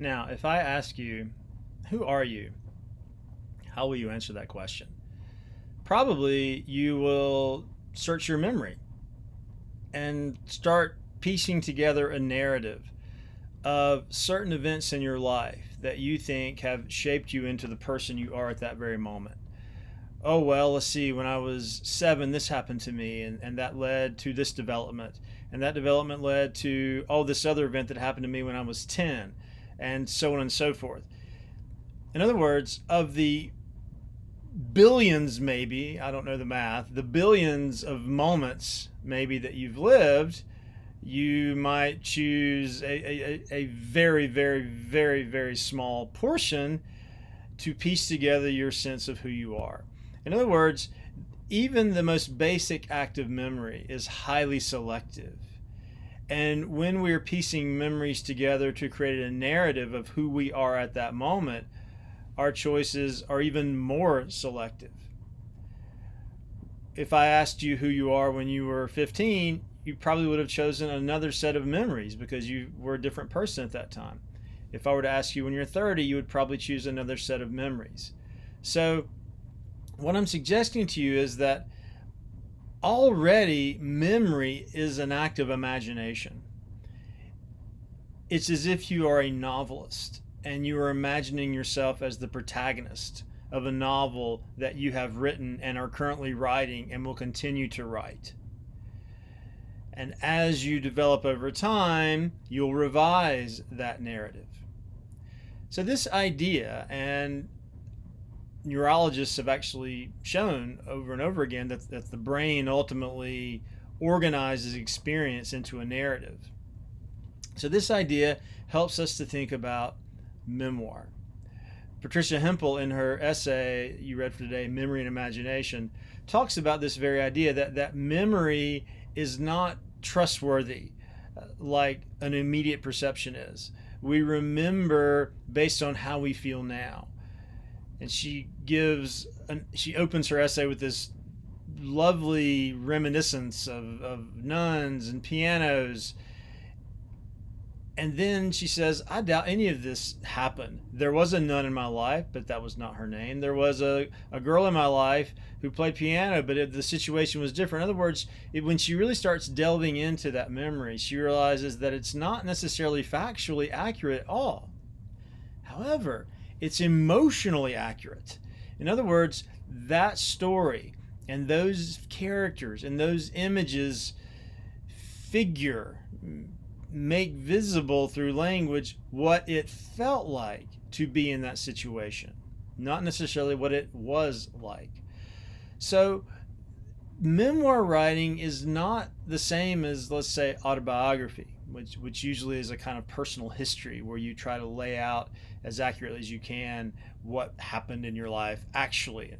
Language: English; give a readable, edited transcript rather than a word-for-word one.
Now, if I ask you, who are you? How will you answer that question? Probably you will search your memory and start piecing together a narrative of certain events in your life that you think have shaped you into the person you are at that very moment. Oh, well, let's see, when I was 7, this happened to me, and that led to this development. And that development led to, oh, this other event that happened to me when I was 10, and so on and so forth. In other words, of the billions, maybe, I don't know the math, the billions of moments maybe that you've lived, you might choose a very, very, very, very small portion to piece together your sense of who you are. In other words, even the most basic active memory is highly selective. And when we're piecing memories together to create a narrative of who we are at that moment, our choices are even more selective. If I asked you who you are when you were 15, you probably would have chosen another set of memories because you were a different person at that time. If I were to ask you when you're 30, you would probably choose another set of memories. So, what I'm suggesting to you is that already memory is an act of imagination. It's as if you are a novelist and you are imagining yourself as the protagonist of a novel that you have written and are currently writing and will continue to write. And as you develop over time, you'll revise that narrative. So, this idea, and neurologists have actually shown over and over again that the brain ultimately organizes experience into a narrative. So, this idea helps us to think about memoir. Patricia Hempel, in her essay you read for today, Memory and Imagination, talks about this very idea that memory is not trustworthy like an immediate perception is. We remember based on how we feel now. And she opens her essay with this lovely reminiscence of nuns and pianos. And then she says, I doubt any of this happened. There was a nun in my life, but that was not her name. There was a girl in my life who played piano, but the situation was different. In other words, when she really starts delving into that memory, she realizes that it's not necessarily factually accurate at all. However, it's emotionally accurate. In other words, that story and those characters and those images figure, make visible through language what it felt like to be in that situation, not necessarily what it was like. So, memoir writing is not the same as, let's say, autobiography, which usually is a kind of personal history where you try to lay out as accurately as you can what happened in your life actually.